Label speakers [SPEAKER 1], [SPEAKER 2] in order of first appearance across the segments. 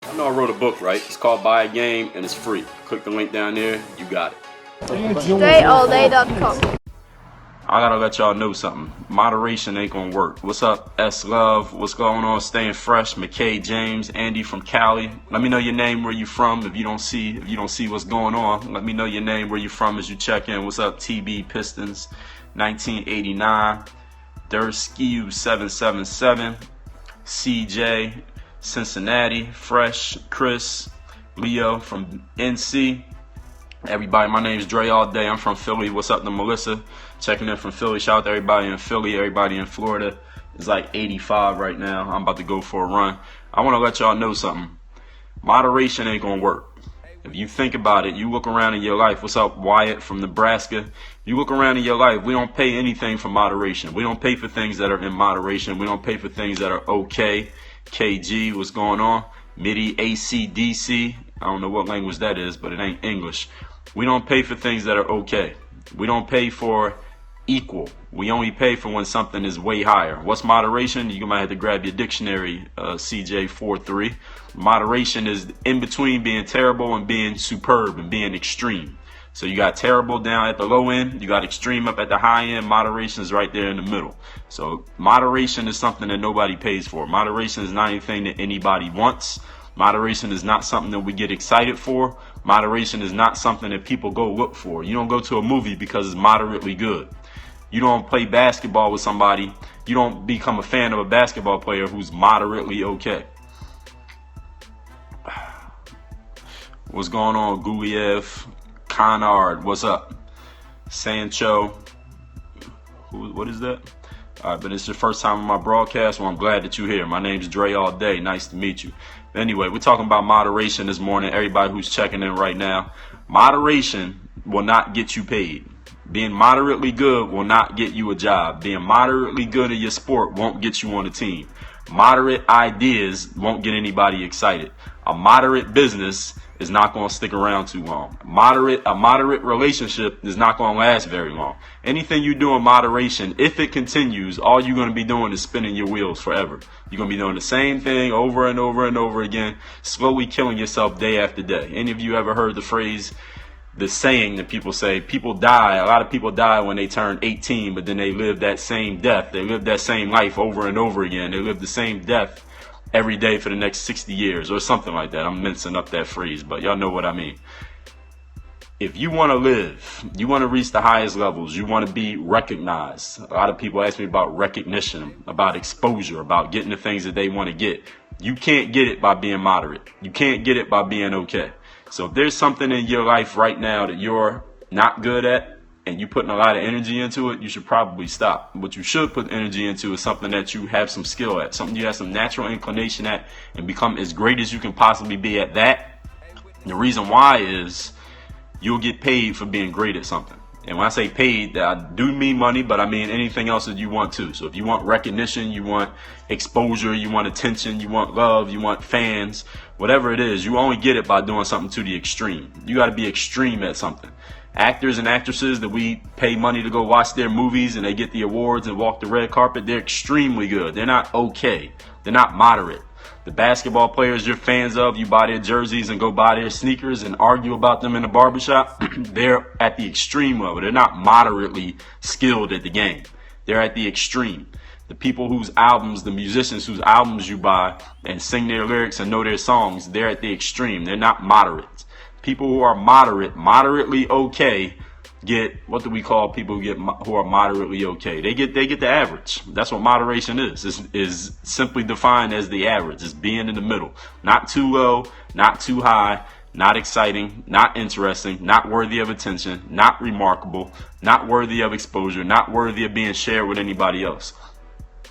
[SPEAKER 1] I know I wrote a book, right? It's called Buy a Game and it's free. Click the link down there, you got it.
[SPEAKER 2] DreAllDay.com.
[SPEAKER 1] I gotta let y'all know something. Moderation ain't gonna work. What's up, S Love? What's going on? Staying fresh. McKay James, Andy from Cali. Let me know your name, where you from. If you don't see what's going on, let me know your name, where you from as you check in. What's up, TB Pistons, 1989. Durskew 777. CJ, Cincinnati. Fresh, Chris, Leo from NC. Everybody, my name's Dre All Day. I'm from Philly. What's up to Melissa? Checking in from Philly. Shout out to everybody in Philly, everybody in Florida. It's like 85 right now. I'm about to go for a run. I want to let y'all know something. Moderation ain't going to work. If you think about it, you look around in your life. What's up, Wyatt from Nebraska? You look around in your life, we don't pay anything for moderation. We don't pay for things that are in moderation. We don't pay for things that are okay. KG, what's going on? MIDI, ACDC. I don't know what language that is, but it ain't English. We don't pay for things that are okay. We don't pay for equal. We only pay for when something is way higher. What's moderation? You might have to grab your dictionary, CJ43. Moderation is in between being terrible and being superb and being extreme. So you got terrible down at the low end, you got extreme up at the high end, moderation is right there in the middle. So moderation is something that nobody pays for. Moderation is not anything that anybody wants. Moderation is not something that we get excited for. Moderation is not something that people go look for. You don't go to a movie because it's moderately good. You don't play basketball with somebody. You don't become a fan of a basketball player who's moderately okay. What's going on, Guliev? Conard, what's up? Sancho. What is that? All right, but it's your first time on my broadcast, well, I'm glad that you're here. My name's Dre All Day. Nice to meet you. Anyway, we're talking about moderation this morning. Everybody who's checking in right now, moderation will not get you paid. Being moderately good will not get you a job. Being moderately good at your sport won't get you on a team. Moderate ideas won't get anybody excited. A moderate business is not going to stick around too long. A moderate relationship is not going to last very long. Anything you do in moderation, if it continues, all you're going to be doing is spinning your wheels forever. You're going to be doing the same thing over and over and over again, slowly killing yourself day after day. Any of you ever heard the phrase, the saying that people say, people die, a lot of people die when they turn 18, but then they live that same death. They live that same life over and over again. They live the same death every day for the next 60 years or something like that. I'm mincing up that phrase, but y'all know what I mean. If you want to live, you want to reach the highest levels, you want to be recognized. A lot of people ask me about recognition, about exposure, about getting the things that they want to get. You can't get it by being moderate. You can't get it by being okay. So if there's something in your life right now that you're not good at and you're putting a lot of energy into it, you should probably stop. What you should put energy into is something that you have some skill at, something you have some natural inclination at, and become as great as you can possibly be at that. The reason why is you'll get paid for being great at something. And when I say paid, I do mean money, but I mean anything else that you want to. So if you want recognition, you want exposure, you want attention, you want love, you want fans, whatever it is, you only get it by doing something to the extreme. You got to be extreme at something. Actors and actresses that we pay money to go watch their movies and they get the awards and walk the red carpet, they're extremely good. They're not okay. They're not moderate. The basketball players you're fans of, you buy their jerseys and go buy their sneakers and argue about them in the barbershop, they're at the extreme level. They're not moderately skilled at the game. They're at the extreme. The people whose albums, the musicians whose albums you buy and sing their lyrics and know their songs, they're at the extreme. They're not moderate. People who are moderately okay, get, what do we call people who are moderately okay? They get the average. That's what moderation is simply defined as the average. It's being in the middle. Not too low, not too high, not exciting, not interesting, not worthy of attention, not remarkable, not worthy of exposure, not worthy of being shared with anybody else.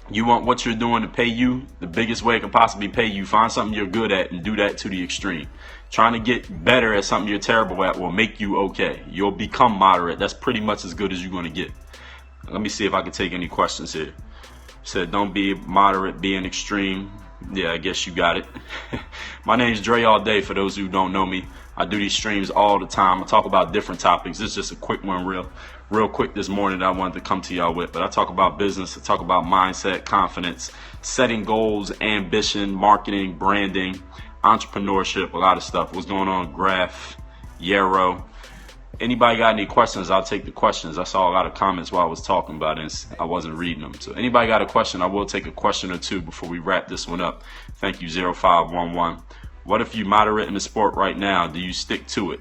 [SPEAKER 1] You want what you're doing to pay you the biggest way it can possibly pay you. Find something you're good at and do that to the extreme. Trying to get better at something you're terrible at will make you okay. You'll become moderate. That's pretty much as good as you're going to get. Let me see if I can take any questions here. Said don't be moderate, be an extreme. Yeah, I guess you got it. My name's Dre All Day for those who don't know me. I do these streams all the time. I talk about different topics. This is just a quick one, real quick this morning that I wanted to come to y'all with. But I talk about business. I talk about mindset, confidence, setting goals, ambition, marketing, branding, entrepreneurship, a lot of stuff. What's going on, Graph, Yarrow? Anybody got any questions? I'll take the questions. I saw a lot of comments while I was talking about it, and I wasn't reading them. So anybody got a question? I will take a question or two before we wrap this one up. Thank you, 0511. What if you moderate in the sport right now? Do you stick to it?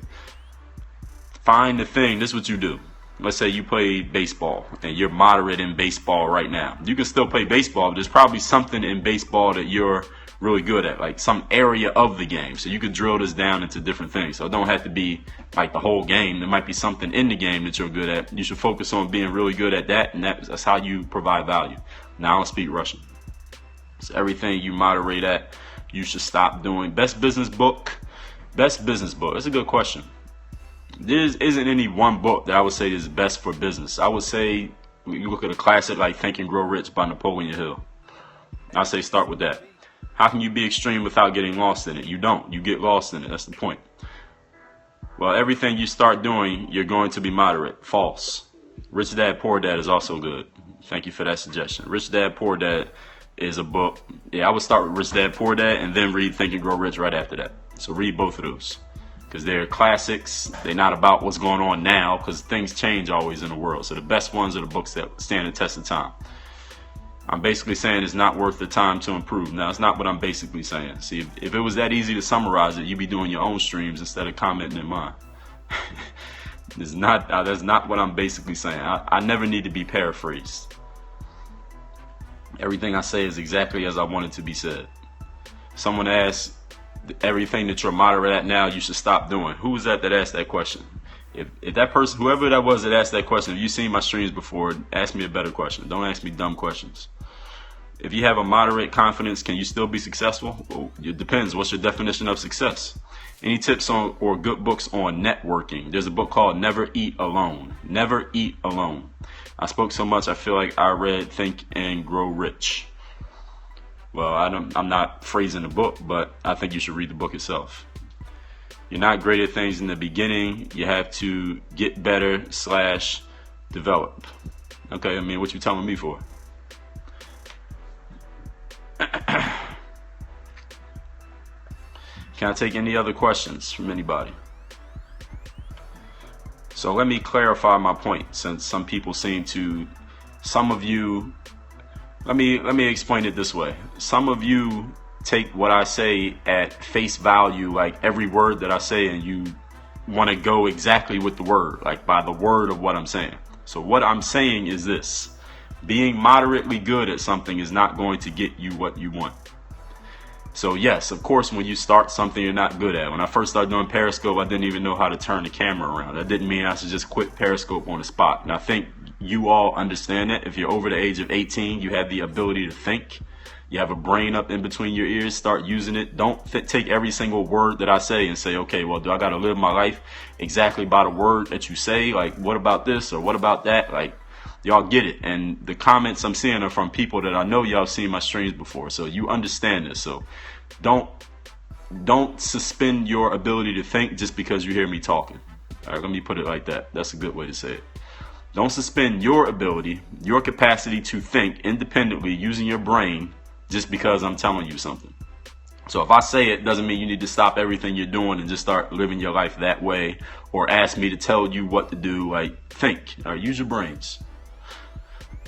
[SPEAKER 1] Find the thing. This is what you do. Let's say you play baseball and you're moderate in baseball right now. You can still play baseball, but there's probably something in baseball that you're really good at, like some area of the game. So you could drill this down into different things. So it don't have to be like the whole game. There might be something in the game that you're good at. You should focus on being really good at that, and that's how you provide value. Now I don't speak Russian. So everything you moderate at, you should stop doing. Best business book. That's a good question. There isn't any one book that I would say is best for business. I would say you look at a classic like Think and Grow Rich by Napoleon Hill. I say start with that. How can you be extreme without getting lost in it? You don't. You get lost in it. That's the point. Well, everything you start doing, you're going to be moderate. False. Rich Dad, Poor Dad is also good. Thank you for that suggestion. Rich Dad, Poor Dad is a book. Yeah, I would start with Rich Dad, Poor Dad and then read Think and Grow Rich right after that. So read both of those, because they're classics. They're not about what's going on now, because things change always in the world. So the best ones are the books that stand the test of time. I'm basically saying it's not worth the time to improve. Now, it's not what I'm basically saying. See, if it was that easy to summarize it, you'd be doing your own streams instead of commenting in mine. That's not what I'm basically saying. I never need to be paraphrased. Everything I say is exactly as I want it to be said. Someone asked, everything that you're moderate at now, you should stop doing. Who was that asked that question? If that person, whoever that was that asked that question, if you've seen my streams before, ask me a better question. Don't ask me dumb questions. If you have a moderate confidence, can you still be successful? Well, it depends. What's your definition of success? Any tips on or good books on networking? There's a book called Never Eat Alone. Never Eat Alone. I spoke so much, I feel like I read Think and Grow Rich. Well, I'm not phrasing the book, but I think you should read the book itself. You're not great at things in the beginning. You have to get better / develop. Okay, I mean, what you telling me for? Can I take any other questions from anybody? So let me clarify my point, since some people some of you, let me explain it this way. Some of you take what I say at face value, like every word that I say, and you want to go exactly with the word, like by the word of what I'm saying. So what I'm saying is this: being moderately good at something is not going to get you what you want. So yes, of course, when you start something you're not good at. When I first started doing Periscope, I didn't even know how to turn the camera around. That didn't mean I should just quit Periscope on the spot. And I think you all understand that. If you're over the age of 18, you have the ability to think. You have a brain up in between your ears. Start using it. Don't take every single word that I say and say, okay, well, do I got to live my life exactly by the word that you say? Like, what about this or what about that? Like, y'all get it. And the comments I'm seeing are from people that I know y'all seen my streams before. So you understand this. So don't suspend your ability to think just because you hear me talking. All right, let me put it like that. That's a good way to say it. Don't suspend your ability, your capacity to think independently using your brain just because I'm telling you something. So if I say it, doesn't mean you need to stop everything you're doing and just start living your life that way, or ask me to tell you what to do. Like, think, or use your brains.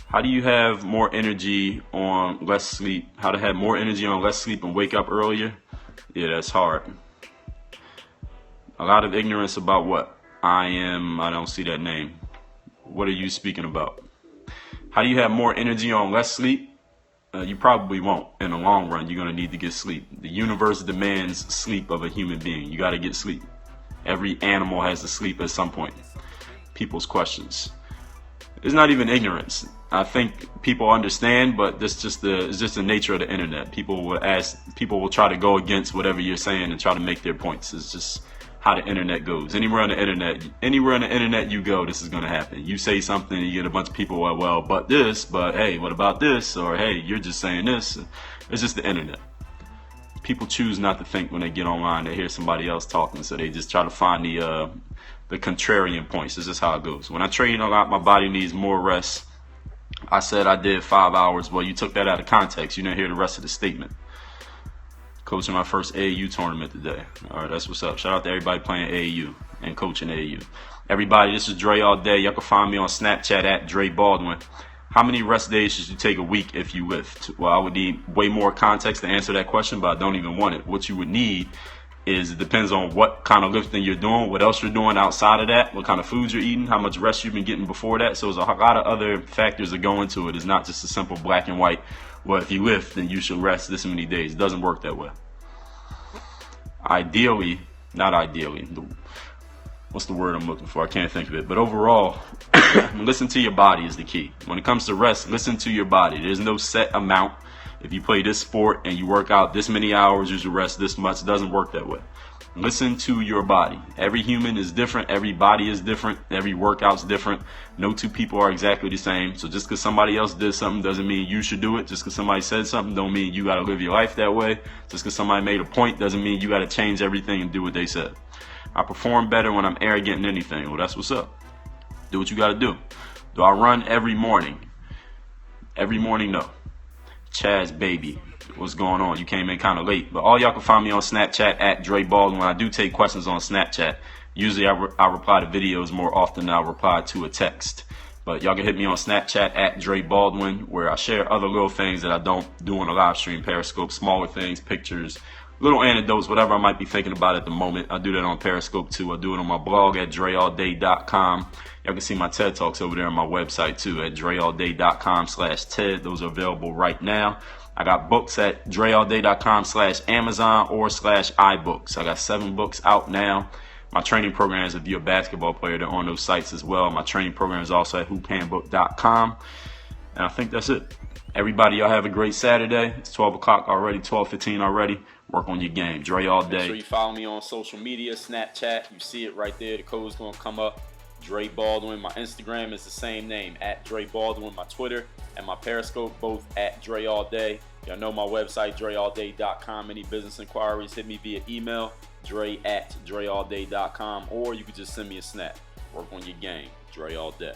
[SPEAKER 1] How do you have more energy on less sleep? How to have more energy on less sleep and wake up earlier? Yeah, that's hard. A lot of ignorance about what? I don't see that name. What are you speaking about? How do you have more energy on less sleep? You probably won't. In the long run, you're going to need to get sleep. The universe demands sleep of a human being. You got to get sleep. Every animal has to sleep at some point. People's questions. It's not even ignorance. I think people understand, but it's just the nature of the internet. People will try to go against whatever you're saying and try to make their points. It's just how the internet goes. Anywhere on the internet you go, this is going to happen. You say something, you get a bunch of people, well, but this, but hey, what about this? Or hey, you're just saying this. It's just the internet. People choose not to think when they get online. They hear somebody else talking, so they just try to find the contrarian points. This is how it goes. When I train a lot, my body needs more rest. I said I did 5 hours. Well, you took that out of context. You didn't hear the rest of the statement. Coaching my first AAU tournament today. All right, that's what's up. Shout out to everybody playing AAU and coaching AAU. Everybody, this is Dre All Day. Y'all can find me on Snapchat at Dre Baldwin. How many rest days should you take a week if you lift? Well, I would need way more context to answer that question, but I don't even want it. What you would need is, it depends on what kind of lifting you're doing, what else you're doing outside of that, what kind of foods you're eating, how much rest you've been getting before that. So there's a lot of other factors that go into it. It's not just a simple black and white, well, if you lift, then you should rest this many days. It doesn't work that way. Ideally, not ideally, what's the word I'm looking for? I can't think of it. But overall, listen to your body is the key. When it comes to rest, listen to your body. There's no set amount. If you play this sport and you work out this many hours, you should rest this much. It doesn't work that way. Listen to your body. Every human is different. Every body is different. Every workout's different. No two people are exactly the same. So just because somebody else did something doesn't mean you should do it. Just because somebody said something don't mean you got to live your life that way. Just because somebody made a point doesn't mean you got to change everything and do what they said. I perform better when I'm arrogant in anything. Well, that's what's up. Do what you got to do. Do I run every morning? Every morning, no. Chaz, baby, what's going on? You came in kind of late. But all y'all can find me on Snapchat at Dre Baldwin. When I do take questions on Snapchat, usually I reply to videos more often than I reply to a text. But y'all can hit me on Snapchat at Dre Baldwin, where I share other little things that I don't do on a live stream, Periscope, smaller things, pictures, little anecdotes, whatever I might be thinking about at the moment. I do that on Periscope too. I do it on my blog at dreallday.com. Y'all can see my TED Talks over there on my website too at dreallday.com/TED. Those are available right now. I got books at dreallday.com/Amazon or /iBooks. I got 7 books out now. My training programs, if you're a basketball player, they're on those sites as well. My training program is also at hoophandbook.com. And I think that's it. Everybody, y'all have a great Saturday. It's 12 o'clock already, 12:15 already. Work on your game. Dre All Day. Make sure you follow me on social media, Snapchat. You see it right there. The code's going to come up. Dre Baldwin. My Instagram is the same name, at Dre Baldwin. My Twitter and my Periscope, both at Dre All Day. Y'all know my website, dreallday.com. Any business inquiries, hit me via email, dre@dreallday.com, or you can just send me a snap. Work on your game. Dre All Day.